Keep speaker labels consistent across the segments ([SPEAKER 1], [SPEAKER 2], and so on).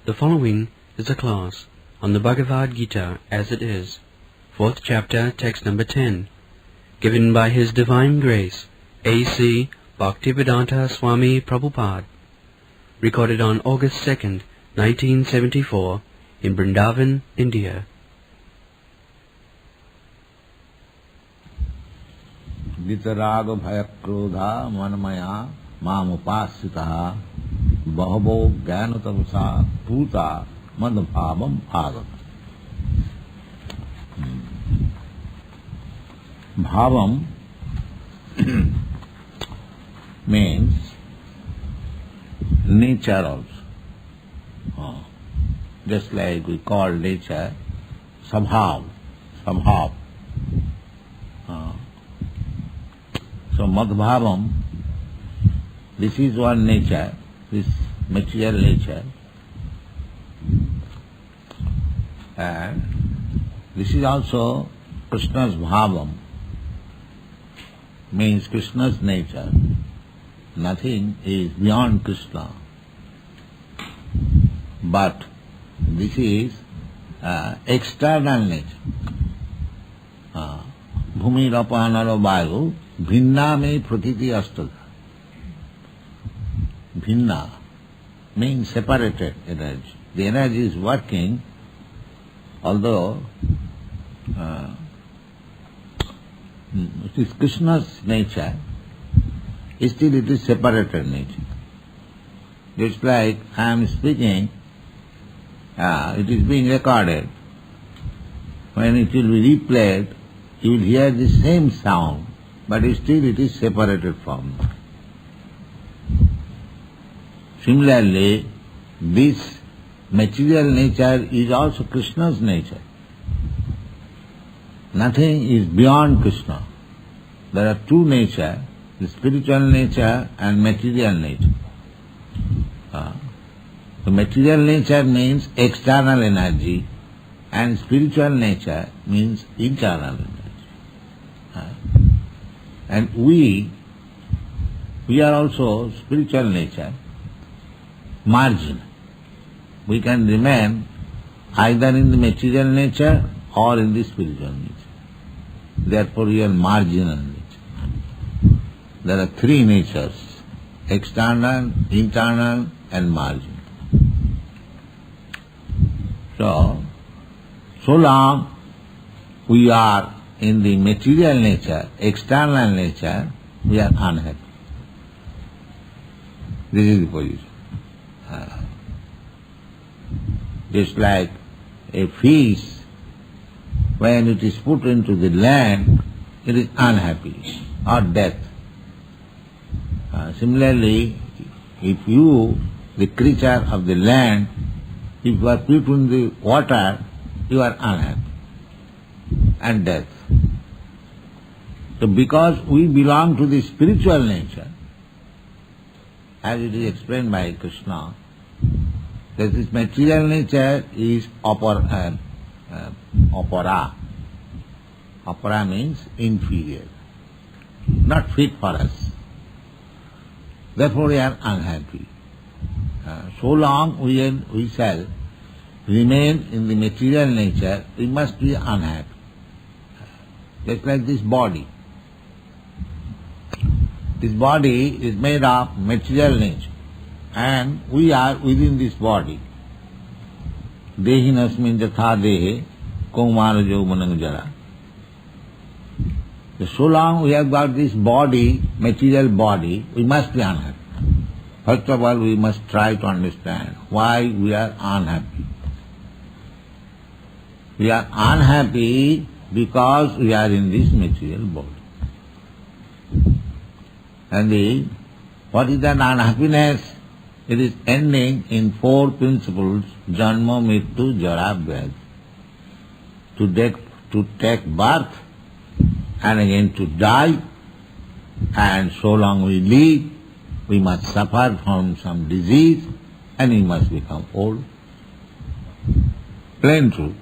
[SPEAKER 1] The following is a class on the Bhagavad Gita as it is, 4th chapter, text number 10, given by His Divine Grace, A.C. Bhaktivedanta Swami Prabhupada, recorded on August 2nd, 1974, in Vrindavan, India.
[SPEAKER 2] Vitaraga bhayakrodha manmaya mamupasitaha bahavo jnanatavasa bhuta madbhavam bhavam. Bhavam means nature also. Just like we call nature sabhav. So madbhavam, this is one nature, this material nature, and this is also Krishna's bhavam, means Krishna's nature. Nothing is beyond Krishna. But this is external nature. Bhumi rapanaro vayu bhinna me pratiti astada. Bhinna means separated energy. The energy is working, although it is Krishna's nature, still it is separated nature. Just like I am speaking, it is being recorded. When it will be replayed, you will hear the same sound, but still it is separated from me. Similarly, this material nature is also Krishna's nature. Nothing is beyond Krishna. There are two natures, the spiritual nature and material nature. The material nature means external energy, and spiritual nature means internal energy. And we are also spiritual nature, margin. We can remain either in the material nature or in the spiritual nature. Therefore we are marginal nature. There are three natures, external, internal and marginal. So long we are in the material nature, external nature, we are unhappy. This is the position. Just like a fish, when it is put into the land, it is unhappy, or death. Similarly, if you, the creature of the land, if you are put in the water, you are unhappy, and death. So because we belong to the spiritual nature, as it is explained by Krishna, that this material nature is opara. Opara means inferior, not fit for us. Therefore we are unhappy. So long we shall remain in the material nature, we must be unhappy. Just like this body. This body is made of material nature, and we are within this body. Dehinasmin jatha dehe kaumara jauvanam jara. So long we have got this body, material body, we must be unhappy. First of all, we must try to understand why we are unhappy. We are unhappy because we are in this material body. And what is that unhappiness? It is ending in four principles: janma, mrityu, jara, vyadhi. To take birth, and again to die, and so long we live, we must suffer from some disease, and we must become old. Plain truth.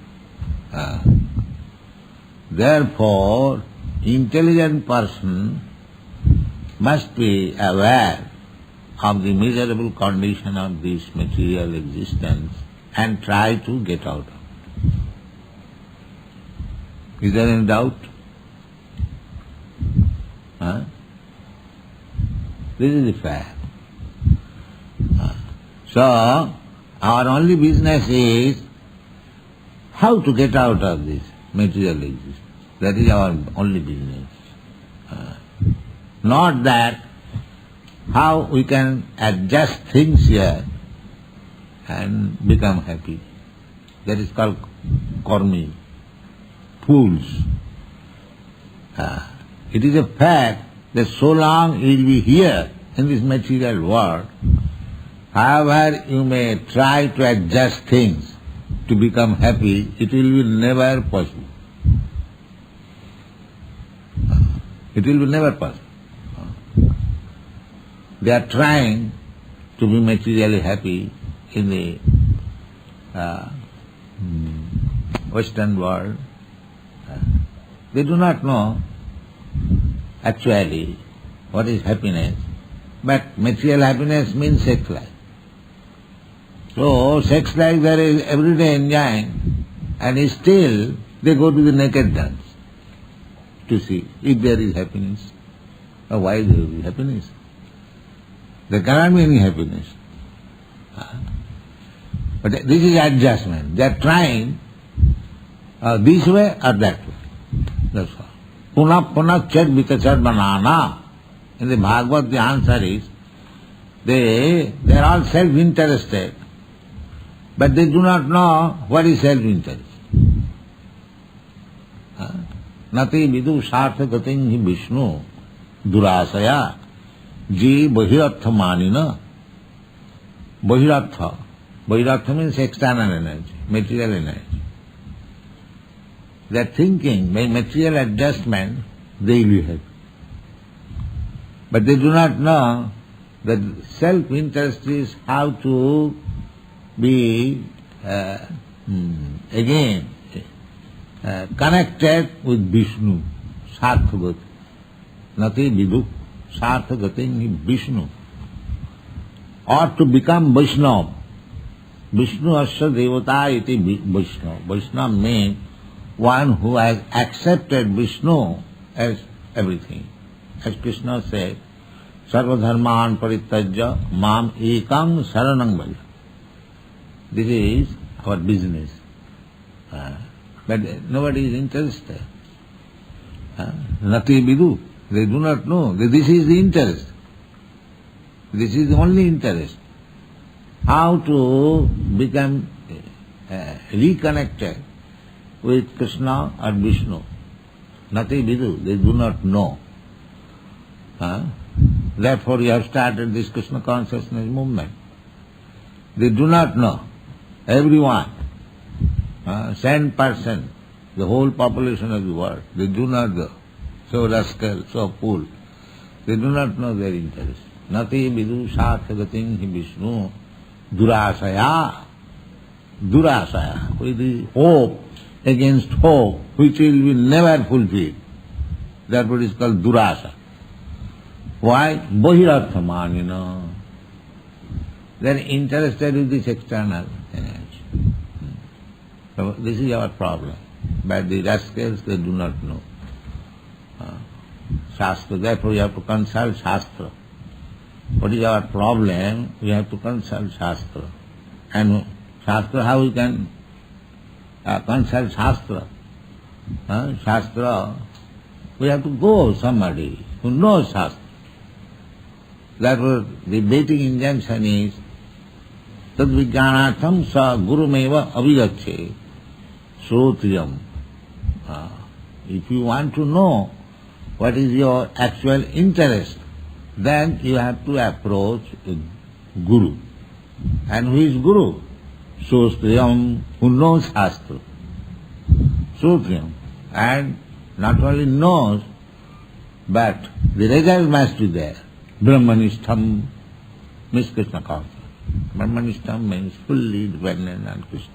[SPEAKER 2] Therefore, intelligent person must be aware of the miserable condition of this material existence and try to get out of it. Is there any doubt? Huh? This is the fact. So, our only business is how to get out of this material existence. That is our only business. Not that how we can adjust things here and become happy. That is called karmi, fools. It is a fact that so long you will be here in this material world, however you may try to adjust things to become happy, it will be never possible. It will be never possible. They are trying to be materially happy in the Western world. They do not know actually what is happiness, but material happiness means sex life. So sex life they are every day enjoying, and still they go to the naked dance to see if there is happiness. Or why there will be happiness? There cannot be any happiness. But this is adjustment. They are trying this way or that way. That's all. Puna puna chat vitachat banana. In the Bhagavad, the answer is they are all self-interested, but they do not know what is self-interest. Nati vidu sartha gating hi Vishnu durasaya ji bahirartha manina. Bahirartha. Bahirartha means external energy, material energy. They are thinking by material adjustment they will be happy. But they do not know that self-interest is how to be again connected with Vishnu, Sarthagati. Nati vidu Sarthagati Vishnu. Or to become Vaishnava. Vishnu asya devata iti Vaishnava. Vaishnava means one who has accepted Vishnu as everything. As Krishna said, Sarva dharman parityajya mam ekam saranam bhaja. This is our business. But nobody is interested. Nati vidu. They do not know that this is the interest. This is the only interest. How to become reconnected with Krishna or Vishnu. Nati vidu. They do not know. Therefore you have started this Krishna consciousness movement. They do not know. Everyone, 10%, the whole population of the world, they do not know. So rascal, so fool. They do not know their interest. Nati vidu sarthagating hi Vishnu durasaya. Durasaya, with the hope against hope, which will be never fulfilled. Therefore it is called durasa. Why? Bahirartha manina. They are interested with this external energy. So this is our problem. But the rascals, they do not know. Shastra. Therefore you have to consult Shastra. What is our problem? We have to consult Shastra. And Shastra, how we can consult Shastra? Shastra, we have to go somebody who knows Shastra. Therefore the basic injunction is tad vijnanatham sa gurumeva avigacche srotriyam. If you want to know what is your actual interest, then you have to approach a guru. And who is guru? Srotriyam, who knows Shastra. Srotriyam. And not only knows, but the result must be there. Brahmanishtham means Krishna consciousness. Brahmanishtham means fully dependent on Krishna.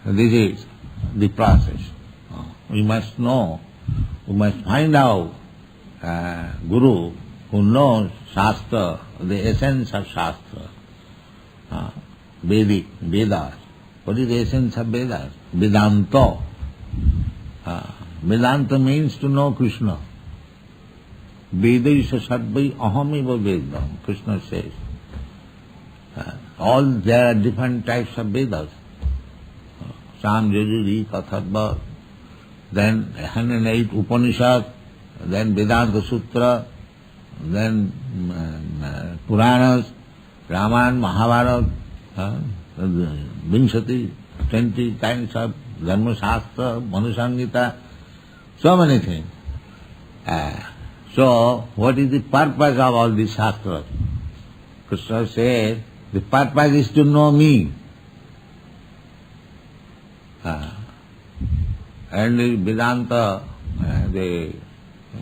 [SPEAKER 2] This is the process. We must know, we must find out Guru who knows Shastra, the essence of Shastra. Vedic, Vedas. What is the essence of Vedas? Vedanta. Vedanta means to know Krishna. Vedaisha sadvai ahamiva vedam, Krishna says. There are different types of Vedas. Samyajuri, Katharva, then 108 Upanishad, then Vedanta Sutra, then Puranas, Ramayana, Mahabharata, Vinshati, 20 kinds of Dharma Shastra, Manusangita, so many things. So, what is the purpose of all these Shastras? Krishna says, the purpose is to know me. And the Vedanta, the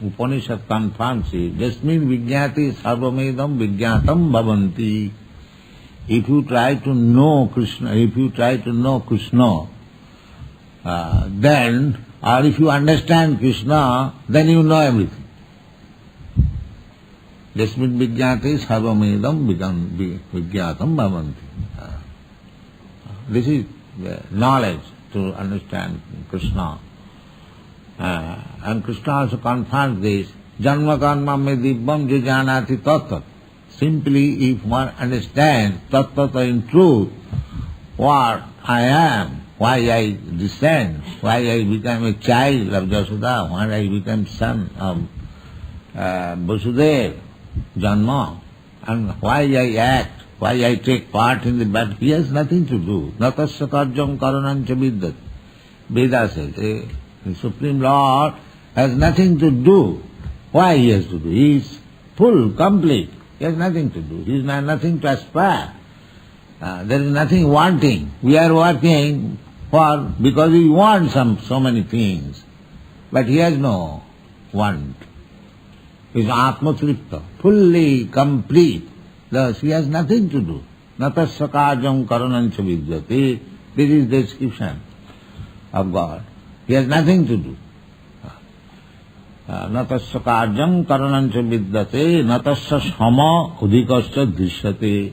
[SPEAKER 2] Upanishad confirms it. Just means Vijñāti sarvamedam vijñātam bhavanti. If you try to know Krishna, then, or if you understand Krishna, then you know everything. Just means Vijñāti sarvamedam vijñātam bhavanti. This is knowledge to understand Krishna. And Krishna also confirms this. Janma karma me dibbam jajanati tattat. Simply, if one understands tattata in truth, what I am, why I descend, why I become a child of Jasoda, why I become son of Vasudeva, Janma, and why I act, why I take part in the battle, he has nothing to do. Natasya karjam karanancha vidyat. Veda says, the Supreme Lord has nothing to do. Why he has to do? He is full, complete. He has nothing to do. He has nothing to aspire. There is nothing wanting. We are working because we want so many things. But he has no want. He is Atma-tripta, fully complete. Thus he has nothing to do. Natasya karjam karanancha vidyati. This is the description of God. He has nothing to do. Natasya karjam karanancha vidyate, natasya sama udhikasya drishyate.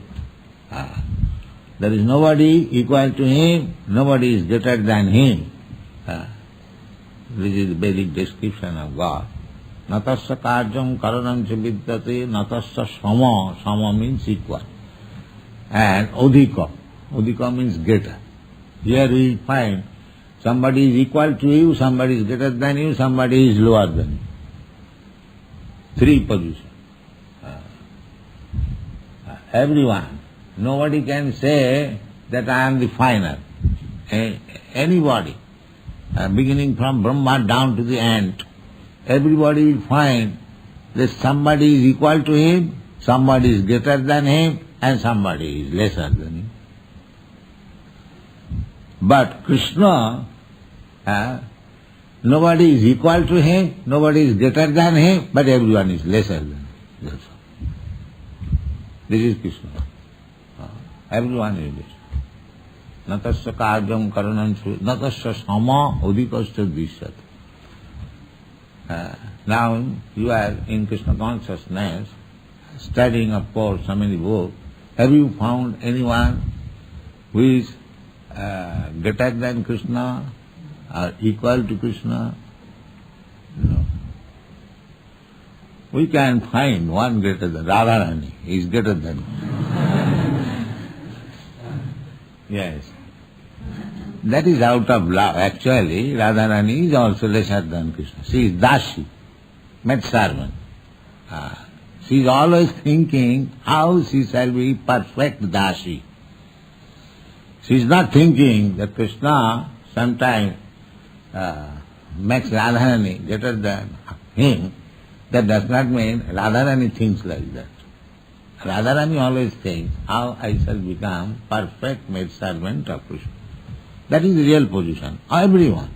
[SPEAKER 2] There is nobody equal to him, nobody is greater than him. This is the Vedic description of God. Natasya karjam karanancha vidyate, natasya sama. Sama means equal. And udhika. Udhika means greater. Here we find somebody is equal to you, somebody is greater than you, somebody is lower than you. Three positions. Everyone. Nobody can say that I am the final. Anybody, beginning from Brahma down to the end, everybody will find that somebody is equal to him, somebody is greater than him, and somebody is lesser than him. But Krishna, nobody is equal to him, nobody is greater than him, but everyone is lesser than him. That's all. This is Krishna. Everyone is this. Natasya karjam karananchu, natasya sama udhikasya drishyate. Now you are in Krishna consciousness, studying of course so many books. Have you found anyone who is greater than Krishna or equal to Krishna? No. We can find one greater than Radharani. He is greater than. Yes. That is out of love. Actually, Radharani is also lesser than Krishna. She is Dashi, maid servant. She is always thinking how she shall be perfect Dashi. She is not thinking that Krishna sometimes makes Radharani greater than him. That does not mean Radharani thinks like that. Radharani always thinks how I shall become perfect maid servant of Krishna. That is the real position. Everyone.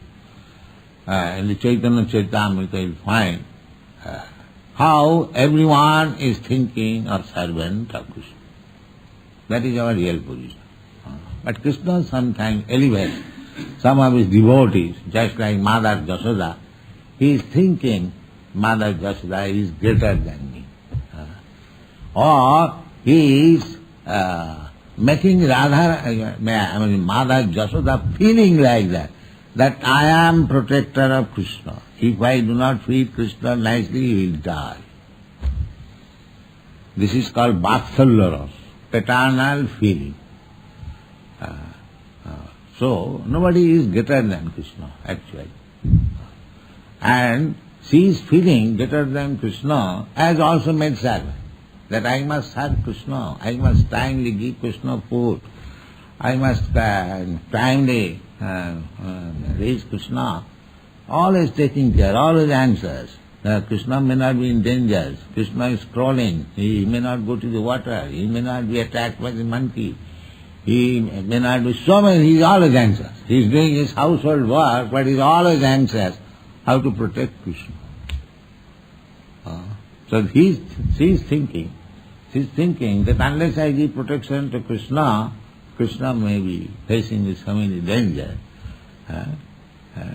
[SPEAKER 2] In the Chaitanya Charitamrita you will find how everyone is thinking of servant of Krishna. That is our real position. But Krishna sometimes elevates some of his devotees, just like Mother Jasoda. He is thinking Mother Jasoda is greater than me. Or he is making Radha, Mother Jasoda feeling like that I am protector of Krishna. If I do not feed Krishna nicely, he will die. This is called Vatsalya Ras, paternal feeling. So, nobody is greater than Krishna, actually. And she is feeling greater than Krishna as also made servant. That I must serve Krishna, I must timely give Krishna food, I must timely reach Krishna. Always taking care, always answers. Krishna may not be in danger, Krishna is crawling, he may not go to the water, he may not be attacked by the monkey, he may not be so many, he always answers. He is doing his household work, but he always answers how to protect Krishna. So she is thinking that unless I give protection to Krishna, Krishna may be facing so many danger.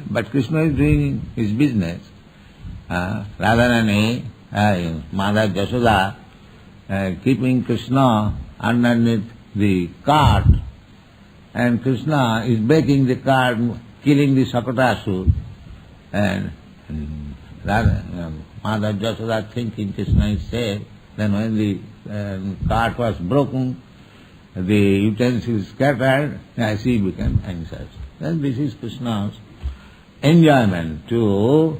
[SPEAKER 2] But Krishna is doing his business. Radharani, Mother Jasoda, keeping Krishna underneath the cart, and Krishna is breaking the cart, killing the Sakatasur, and Mother Jasoda thinking Krishna is safe. Then when the cart was broken, the utensils scattered, she became anxious. Then this is Krishna's enjoyment, to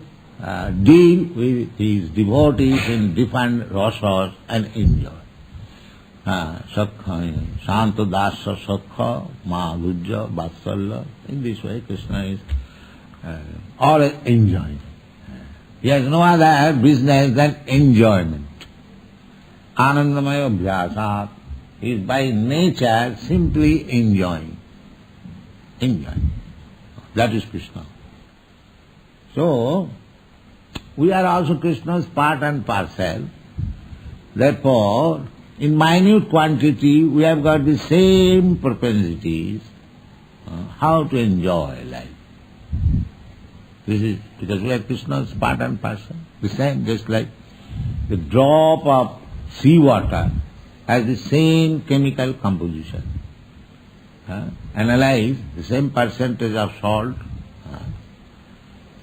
[SPEAKER 2] deal with his devotees in different rasas and enjoy. Shanta Dasa Sakha, Madhujya, Vatsalya. In this way Krishna is always enjoying. He has no other business than enjoyment. Anandamaya Bhyasat is by nature simply enjoying. Enjoying. That is Krishna. So, we are also Krishna's part and parcel. Therefore, in minute quantity, we have got the same propensities how to enjoy life. This is because we are Krishna's part and parcel. The same, just like the drop of seawater has the same chemical composition. Analyze the same percentage of salt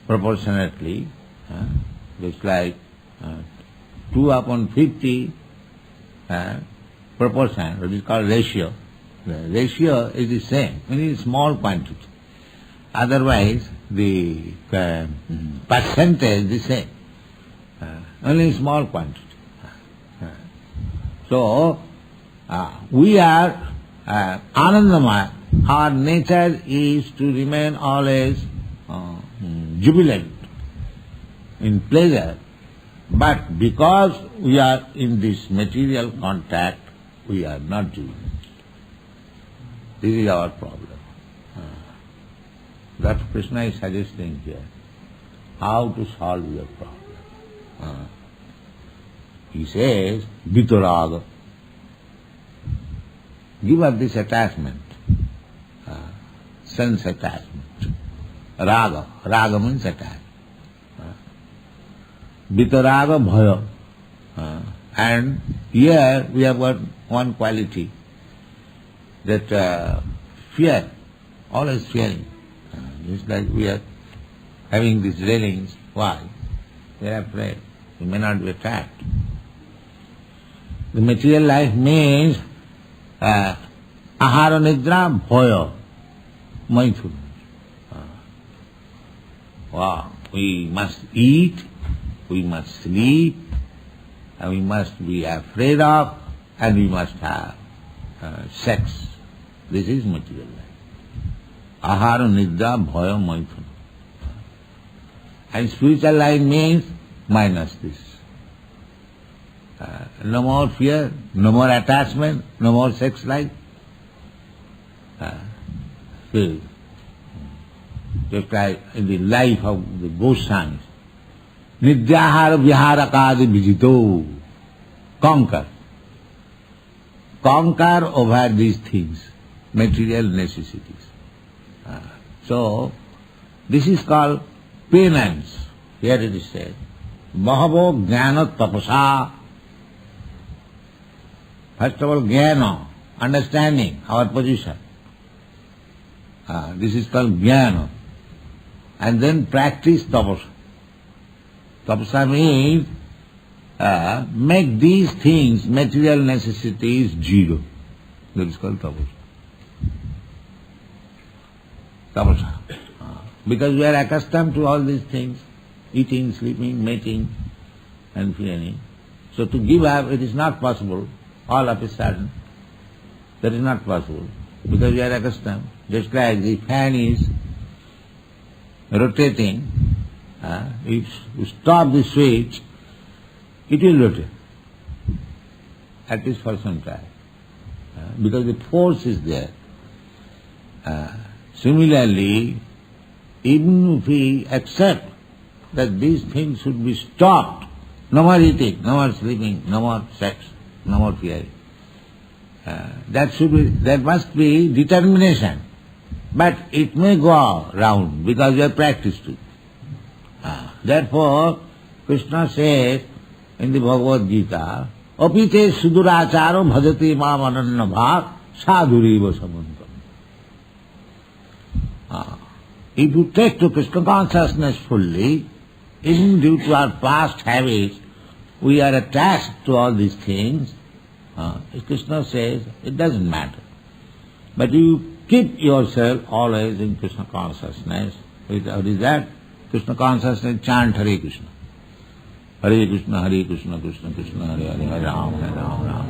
[SPEAKER 2] proportionately, just like 2/50 proportion, what is called ratio. The ratio is the same, in small quantity. Otherwise, the percentage is the same, only in small quantity. So, we are Anandamaya. Our nature is to remain always jubilant, in pleasure. But because we are in this material contact, we are not jubilant. This is our problem. That Krishna is suggesting here, how to solve your problem. He says, Vitaraga. Give up this attachment, sense attachment. Raga. Raga means attachment. Vitaraga bhaya. And here we have got one quality, that fear, always fearing. It's like we are having these railings. Why? We are afraid. We may not be attacked. The material life means ahara nidra bhaya, mindfulness. Wow. We must eat, we must sleep, and we must be afraid of, and we must have sex. This is material life. Ahara nidra bhaya mindfulness. And spiritual life means minus this. No more fear, no more attachment, no more sex life. Just like in the life of the Goswamis. Nidyahara viharakadi vijito. Conquer. Conquer over these things, material necessities. So, this is called penance. Here it is said, Bahavo jnana tapasa. First of all, jnana. understanding our position. This is called jnana. And then practice tapasa. Tapasa means make these things, material necessities, zero. That is called tapasa. Tapasa. Because we are accustomed to all these things, eating, sleeping, mating, and feeling. So to give up, it is not possible all of a sudden. That is not possible. Because we are accustomed. Just like the fan is rotating, if you stop the switch, it will rotate. At least for some time. Because the force is there. Similarly, even if we accept that these things should be stopped, no more eating, no more sleeping, no more sex, no more fearing. That must be determination. But it may go round because we have practiced it. Therefore, Krishna says in the Bhagavad Gita, Apite suduracharo bhajati mam ananna bhak sadhuriva samantam. If you take to Krishna consciousness fully, even due to our past habits, we are attached to all these things. Krishna says, it doesn't matter. But you keep yourself always in Krishna consciousness. What is that? Krishna consciousness, chant Hare Krishna. Hare Krishna, Hare Krishna, Krishna Krishna, Hare Hare, Hare Ram, Hare Ram, Ram.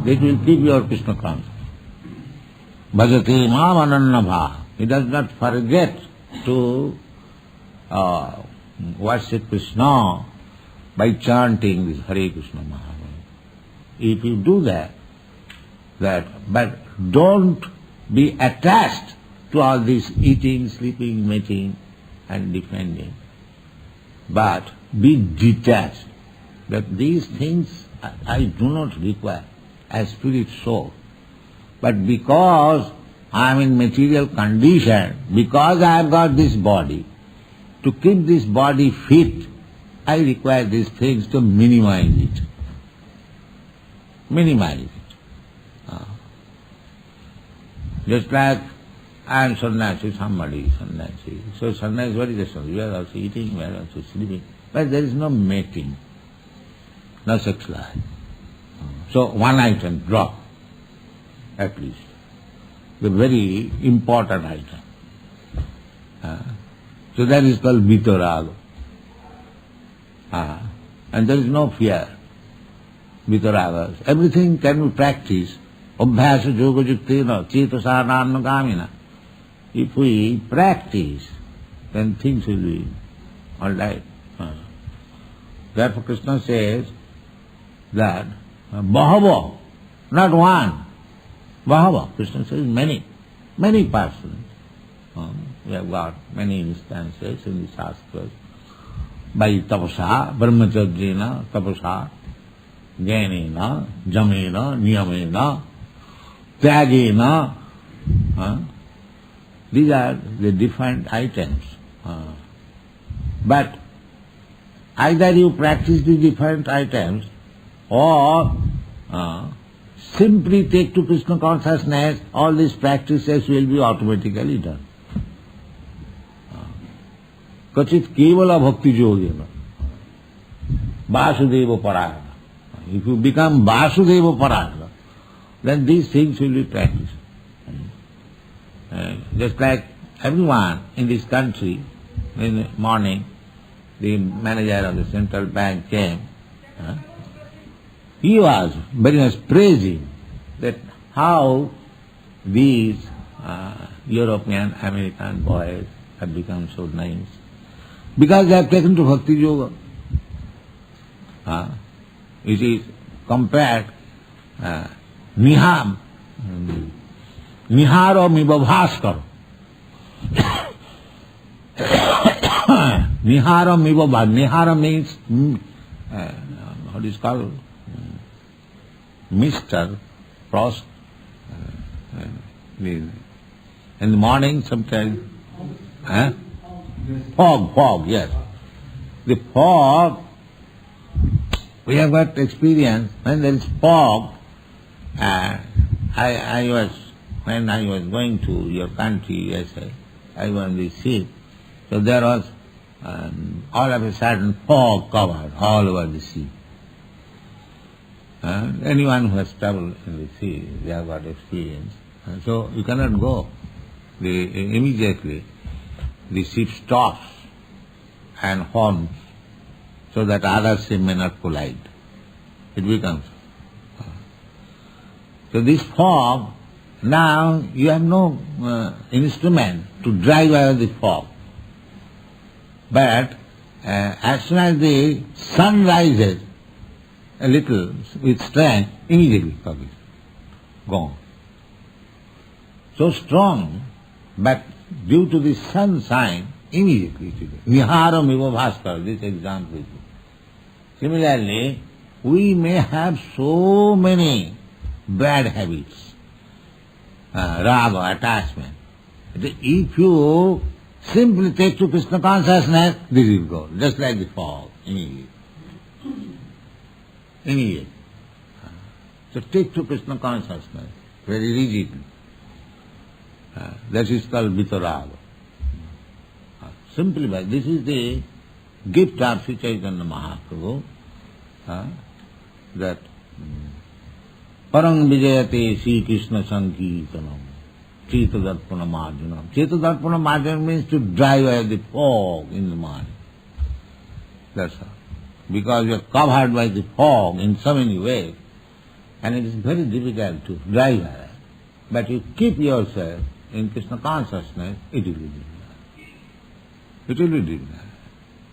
[SPEAKER 2] That will keep your Krishna consciousness. Bhajati mam ananna bha. He does not forget to worship Krishna by chanting this Hare Krishna Mahamantra. If you do that, but don't be attached to all this eating, sleeping, mating and defending, but be detached. That these things I do not require as spirit soul. But because I am in material condition, because I have got this body, to keep this body fit, I require these things to minimize it. Minimize it. Just like I am sannyasi, somebody is sannyasi. So sannyasi, what is the sannyasi? We are also eating, we are also sleeping. But there is no mating, no sex life. So one item drop, at least. The very important item. So that is called vitaraga. And there is no fear. Vitaragas. Everything can be practiced. Abhyasa yoga yuktena cetasa nanagamina. If we practice, then things will be all right. Therefore Krishna says that bahava, not one. Bahava. Krishna says many, many persons. We have got many instances in the Shastras. By tapasa, brahmacharjena, tapasa, jnanena, jamena, niyamena, tyagena. These are the different items. But either you practice the different items or simply take to Krishna consciousness, all these practices will be automatically done. Kachit kevala bhakti yogena, Vasudeva parayana. If you become Vasudeva parayana, then these things will be practiced. Just like everyone in this country, in the morning, the manager of the central bank came. He was very much praising that how these European, American boys have become so nice. Because they have taken to Bhakti Yoga. It is compared Niharo miva bhaskar. Niharo miva bhaskar. Nihara means, what is called? Mr. Frost. In the morning sometimes. Fog, yes. The fog, we have got experience when there is fog, when I was going to your country, USA, I was on the ship, so there was all of a sudden fog covered all over the sea. Anyone who has travelled in the sea, they have got experience. So you cannot go. Immediately the ship stops and horns so that other ship may not collide. It becomes. So this fog, now you have no instrument to drive away the fog. But as soon as the sun rises a little with strength, immediately fog is gone. So strong, but due to the sunshine, immediately it is. Niharam iva bhaskara, this example is. Similarly, we may have so many bad habits, raga, attachment. If you simply take to Krishna consciousness, this will go, just like the fog, immediately. Immediately. So take to Krishna consciousness very rigidly. That is called vitaraga. Simply by this is the gift of Sri Chaitanya Mahaprabhu, that parang vijayate Sri Krishna sankirtanam cetadarpana marjanam. Cetadarpana marjanam means to drive away the fog in the mind. That's all. Because you are covered by the fog in so many ways, and it is very difficult to drive away. But you keep yourself in Krishna consciousness, it will be difficult. It will be difficult.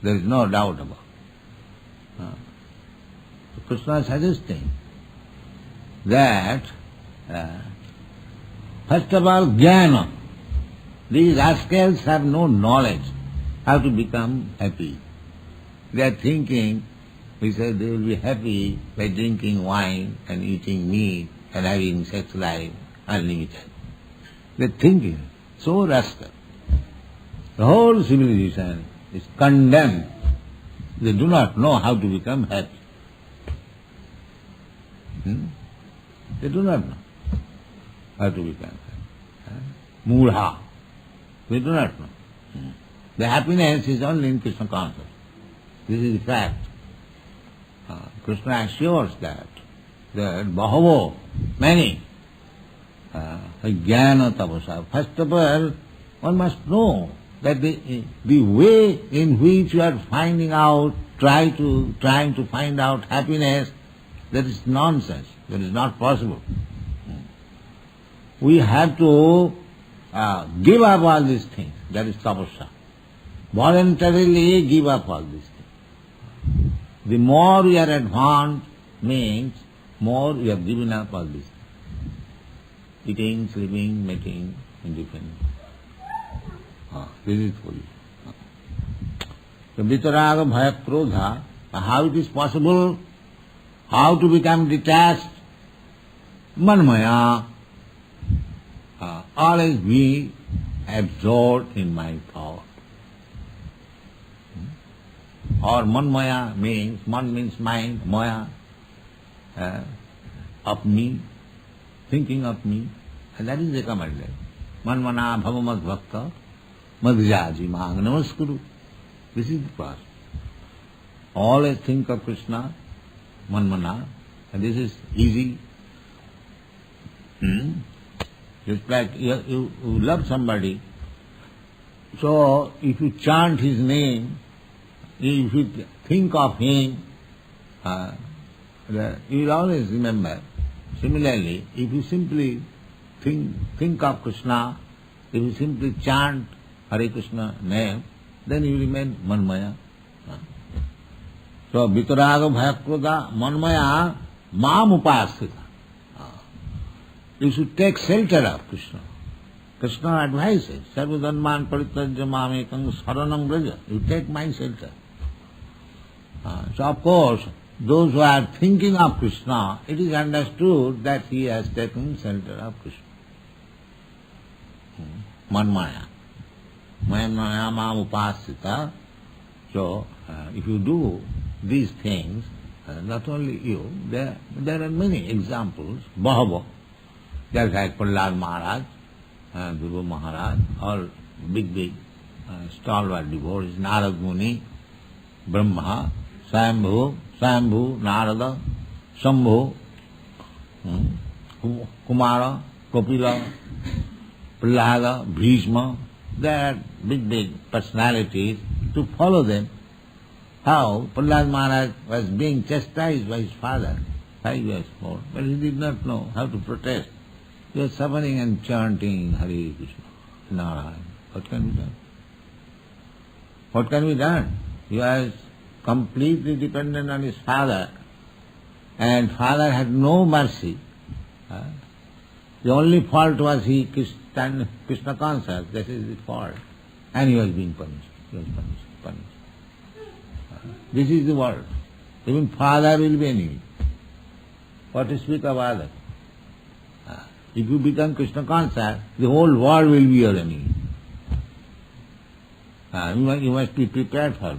[SPEAKER 2] There is no doubt about it. So Krishna is suggesting that first of all, jnana. These rascals have no knowledge how to become happy. They are thinking, we say they will be happy by drinking wine and eating meat and having sex life unlimited. They are thinking, so rascal. The whole civilization is condemned. They do not know how to become happy. They do not know how to become happy. Mudha. They do not know. The happiness is only in Krishna consciousness. This is the fact. Krishna assures that bahavo, many, jnana tapasa. First of all, one must know that the way in which you are finding out, trying to find out happiness, that is nonsense. That is not possible. We have to give up all these things. That is tapasya. Voluntarily give up all these things. The more you are advanced means more you have given up all these things. Eating, sleeping, making, independent. This is for you. So vitaraga, bhaya, krodha, how it is possible? How to become detached? Manmaya. Always be absorbed in my thought. Or manmaya means, man means mind, maya, of me, thinking of me, and that is recommended. Manmana bhavamad bhakta madhyaji mahang namaskuru. This is the process. Always think of Krishna, manmana, and this is easy. Just like you love somebody, so if you chant his name, if you think of him, you will always remember. Similarly, if you simply think of Krishna, if you simply chant Hare Krishna name, then you remain manmaya. So, vitaraga bhayakroda manmaya mam upasthita. You should take shelter of Krishna. Krishna advises, sarvadanman parityajya mamekam saranam braja. You take my shelter. So of course, those who are thinking of Krishna, it is understood that he has taken shelter of Krishna. Manmaya. Manmaya mam upasthita. So, if you do these things, not only you, there are many examples, bahava. Just like Prahlad Maharaj, Dhruva Maharaj, all big stalwart devotees, Narad Muni, Brahma, Swayambhu, Narada, Shambhu, Kumara, Kapila, Prahlada, Bhishma. They are big personalities. To follow them, how Prahlad Maharaj was being chastised by his father 5 years more, but he did not know how to protest. He was suffering and chanting Hare Krishna, Narayana. What can be done? What can be done? He was completely dependent on his father, and father had no mercy. The only fault was he Krishna conscious, that is the fault. And he was being punished. He was punished. This is the world. Even father will be enemy. What to speak of other? If you become Krishna conscious, the whole world will be your enemy. You must be prepared for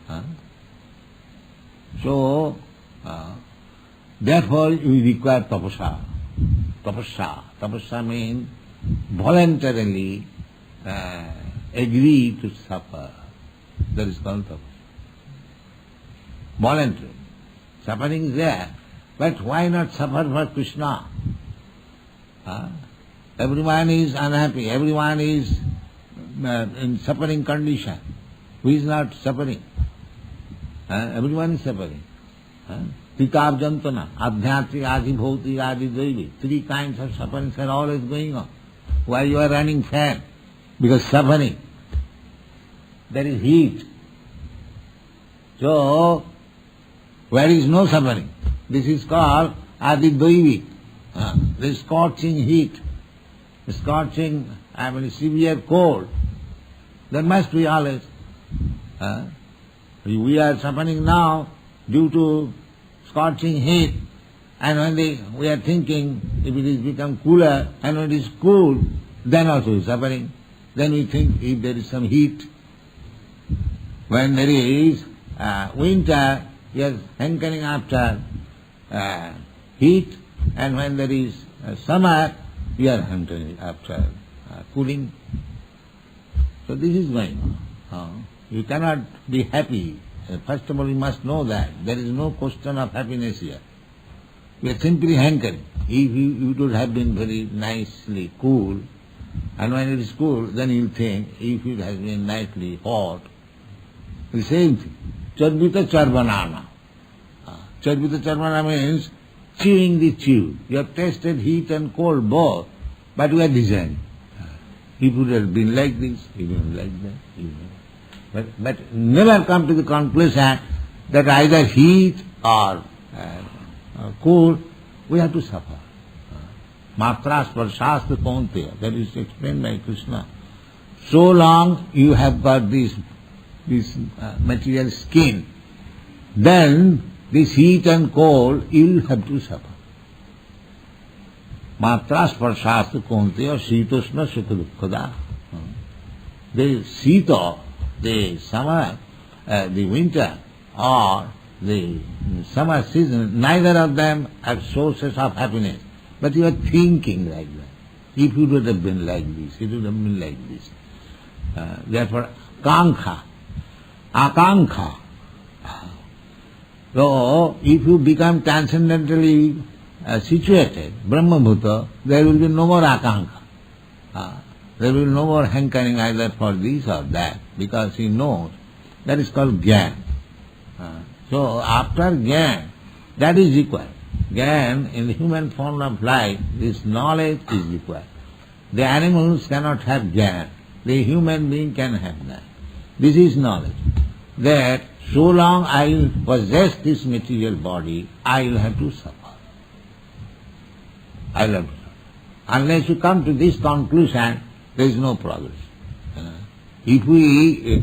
[SPEAKER 2] that. So, therefore you require tapasya. Tapasya means voluntarily agree to suffer. That is called tapasya. Voluntary. Suffering is there, but why not suffer for Krishna? Everyone is unhappy, everyone is in suffering condition. Who is not suffering? Everyone is suffering. Tikab jantana, adhyatri, adi bhauti, adi daivi. 3 kinds of sufferings are always going on. Why you are running fan? Because suffering. There is heat. So, where is no suffering? This is called adi daivi. The scorching heat. Scorching, severe cold. There must be always. We are suffering now due to scorching heat, and when we are thinking if it is become cooler, and when it is cool, then also is suffering. Then we think if there is some heat. When there is winter, we are hankering after heat, and when there is summer, we are hankering after cooling. So this is going on. You cannot be happy. First of all, you must know that there is no question of happiness here. We are simply hankering. If it would have been very nicely cool, and when it is cool, then you think if it has been nicely hot, the same thing. Charbita charvanana. Charbita charvanana means chewing the chew. You have tasted heat and cold both, but you are designing. If it would have been like this, it would have been like that. But never come to the conclusion that either heat or cool, we have to suffer. Matra sparshastra kaunteya, that is explained by Krishna. So long you have got this material skin, then this heat and cold, you will have to suffer. Matra sparshastra kaunteya sitoshna sukha dukkhada. The sita, the summer, the winter, or the summer season, neither of them are sources of happiness. But you are thinking like that. If it would have been like this, it would have been like this. Therefore, akankha. So, if you become transcendentally situated, Brahmabhuta, there will be no more akankha. There will be no more hankering either for this or that, because he knows. That is called Gyan. So after Gyan, that is required. Gyan, in the human form of life, this knowledge is required. The animals cannot have Gyan. The human being can have that. This is knowledge. That so long I will possess this material body, I will have to suffer. I will have to suffer. Unless you come to this conclusion, there is no progress. If we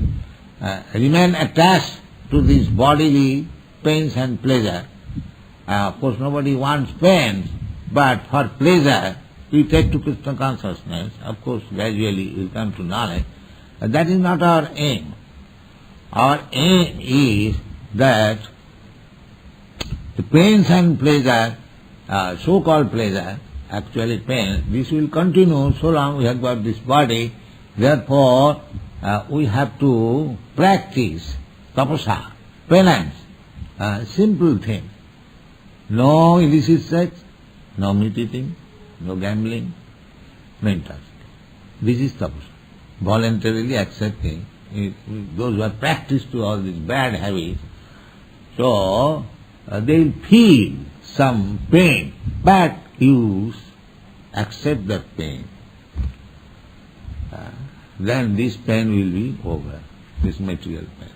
[SPEAKER 2] remain attached to this bodily pains and pleasure, of course nobody wants pains, but for pleasure we take to Krishna consciousness. Of course gradually we come to knowledge. That is not our aim. Our aim is that the pains and pleasure so-called pleasure, actually pain, this will continue so long we have got this body. Therefore, we have to practice tapasa, penance, simple thing. No illicit sex, no meat eating, no gambling, no intoxication. This is tapasa. Voluntarily accepting. Those who are practiced to all these bad habits, so they will feel some pain, but you accept that pain. Then this pain will be over, this material pain.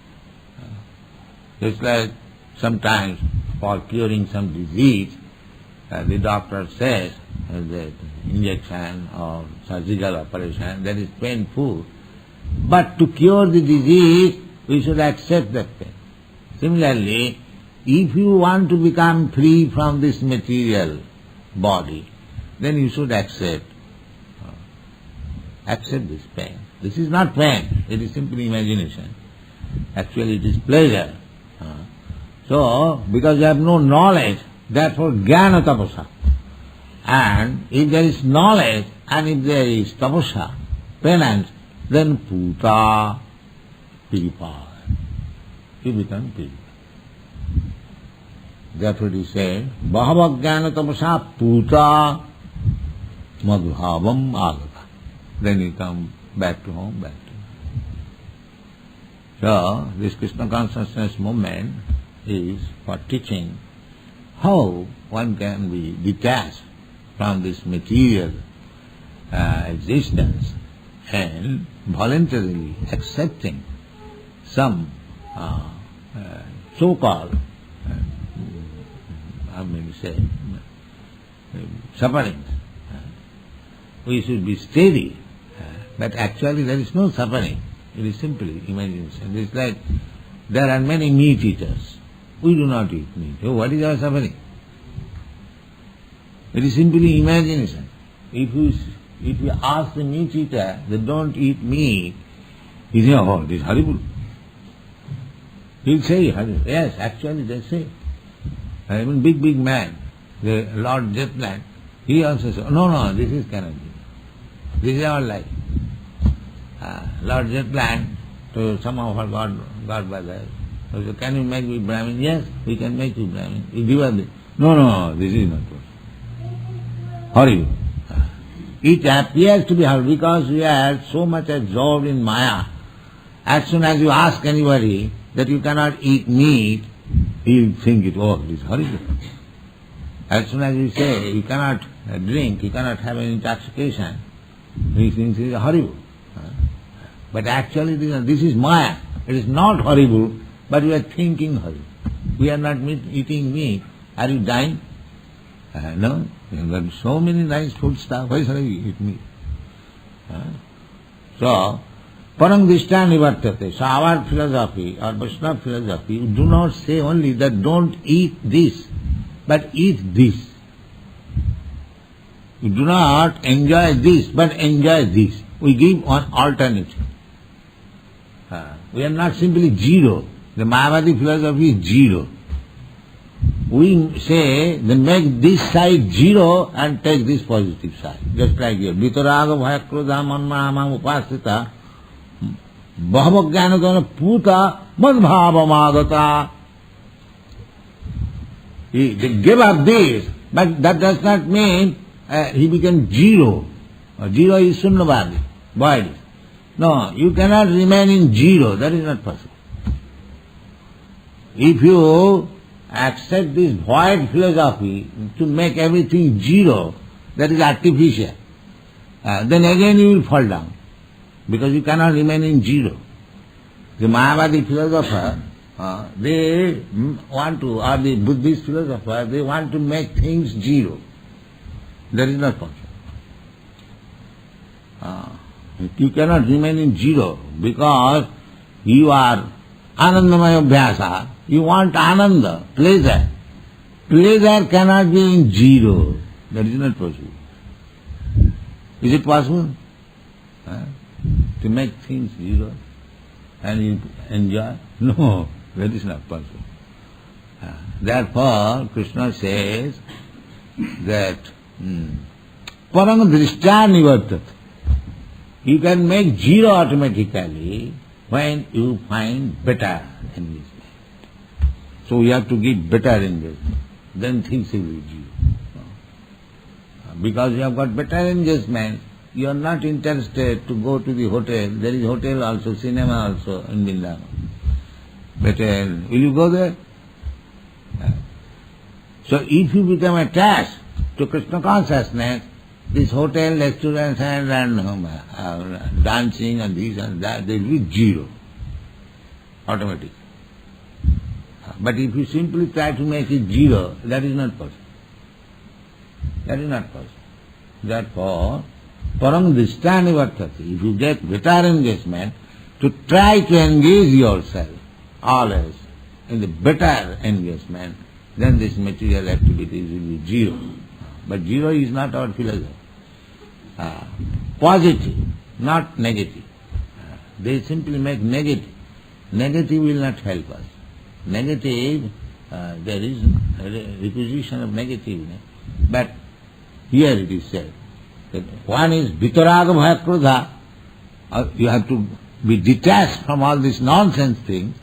[SPEAKER 2] Just like sometimes for curing some disease, the doctor says that injection or surgical operation, that is painful. But to cure the disease, we should accept that pain. Similarly, if you want to become free from this material body, then you should accept this pain. This is not pain, it is simply imagination. Actually it is pleasure. So, because you have no knowledge, therefore jnana tapasa. And if there is knowledge and if there is tapasa, penance, then puta, purified. You become purified. Therefore he said, bahava jnana tapasa puta madhubhavam agata. Then you come back to home, back to home. So, this Krishna consciousness movement is for teaching how one can be detached from this material existence and voluntarily accepting some so-called, sufferings. We should be steady, but actually there is no suffering. It is simply imagination. It is like there are many meat eaters. We do not eat meat. So what is our suffering? It is simply imagination. If you ask the meat eater, they don't eat meat, he says, oh, it is horrible. He'll say, yes, actually they say. Even big man, the Lord Jetland, he also says, no, this is cannot be. This is our life. Lord Jetland to some of our God brothers, so can you make me Brahmin? Yes, we can make you Brahmin. You give us this. No, this is not possible. Horrible. It appears to be horrible because we are so much absorbed in Maya. As soon as you ask anybody that you cannot eat meat, he will think it, oh, it is horrible. As soon as you say you cannot drink, you cannot have an intoxication, he thinks it is horrible. But actually this is Maya. It is not horrible, but we are thinking horrible. We are not eating meat. Are you dying? No. You have got so many nice food stuff. Why should I eat meat? So, parang dishta nivartate. So our philosophy, our Vaishnava philosophy, do not say only that don't eat this, but eat this. You do not enjoy this, but enjoy this. We give an alternative. We are not simply zero. The Mayavadi philosophy is zero. We say, then make this side zero and take this positive side. Just like here. Vitaraga bhayakrodha manmahamam upasita bahava jnanadana puta madbhavamagata. He gave up this, but that does not mean he became zero. Zero is sunnavadi, void. No, you cannot remain in zero. That is not possible. If you accept this void philosophy to make everything zero, that is artificial, then again you will fall down, because you cannot remain in zero. The Mayavadi philosopher, they want to, or the Buddhist philosopher, they want to make things zero. That is not possible. You cannot remain in zero, because you are anandamaya abhyasa. You want ananda, pleasure. Pleasure cannot be in zero. That is not possible. Is it possible? To make things zero and you enjoy? No, that is not possible. Therefore, Krishna says, that parang drishta nivartat. You can make zero automatically when you find better engagement. So you have to give better engagement. Then things will be zero. Because you have got better engagement, you are not interested to go to the hotel. There is hotel also, cinema also in Vrindavan. Better, will you go there? So if you become attached to Krishna consciousness, this hotel, restaurants and dancing and this and that, there will be zero, automatic. But if you simply try to make it zero, that is not possible. That is not possible. Therefore, parang drishtani vartati. If you get better engagement, to try to engage yourself always in the better engagement, then this material activities will be zero. But zero is not our philosophy. Positive, not negative. They simply make negative. Negative will not help us. Negative, there is a requisition of negative. But here it is said that one is vitaraga bhaya krodha. You have to be detached from all these nonsense things,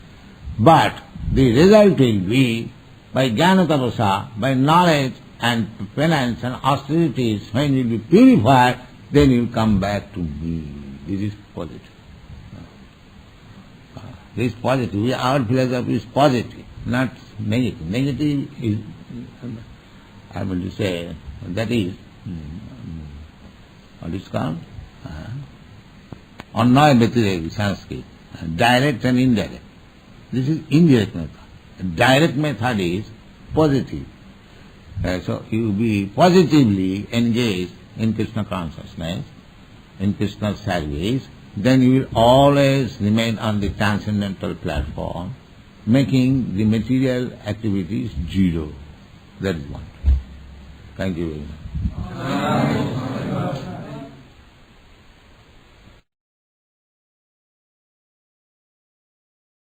[SPEAKER 2] but the result will be by jnana tapasa, by knowledge and penance and austerities, when you will be purified, then you will come back to me. This is positive. This is positive. Our philosophy is positive, not negative. Negative is, I will say, that is, what is called? Annaya Vyatireka, Sanskrit. Direct and indirect. This is indirect method. Direct method is positive. So you will be positively engaged in Krishna consciousness, in Krishna's service, then you will always remain on the transcendental platform, making the material activities zero. That is one thing. Thank you very much.